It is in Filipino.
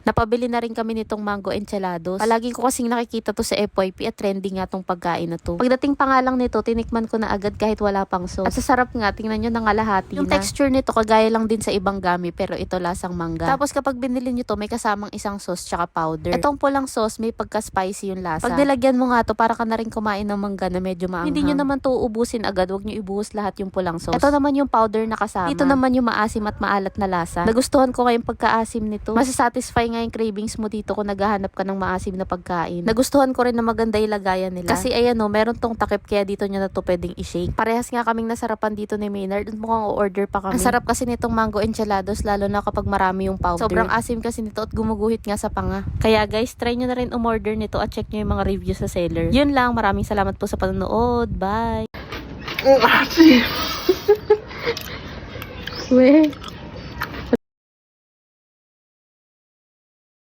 Napabili na rin kami nitong mango enchilados. Palagi ko kasing nakikita to sa FYP at trending nga tong pagkain na to. Pagdating pa nga lang nito, tinikman ko na agad kahit wala pang sauce. At sa sarap nga, tingnan nyo nangalahati na. Yung texture nito kagaya lang din sa ibang gami pero ito lasang mangga. Tapos kapag binili nyo to, may kasamang isang sauce tsaka powder. Itong pulang sauce, may pagka-spicy yung lasa. Pag nilagyan mo nga to, para ka na rin kumain ng mangga na medyo maanghang. Hindi nyo naman to ubusin agad, wag nyo ibuhos lahat yung pulang sauce. Ito naman yung powder na kasama. Dito naman yung maasim at maalat na lasa. Nagustuhan ko kayong pagkaasim nito. Masasatisfy nga yung cravings mo dito kung naghahanap ka ng maasim na pagkain. Nagustuhan ko rin na maganda yung lagayan nila. Kasi ayan o, meron tong takip kaya dito nyo na to pwedeng i-shake. Parehas nga kaming nasarapan dito ni Maynard at mukhang o-order pa kami. Ang sarap kasi nitong mango enchilados lalo na kapag marami yung powder. Sobrang asim kasi nito at gumuguhit nga sa panga. Kaya guys, try nyo na rin umorder nito at check nyo yung mga reviews sa seller. Yun lang, maraming salamat po sa panonood. Bye! Weh.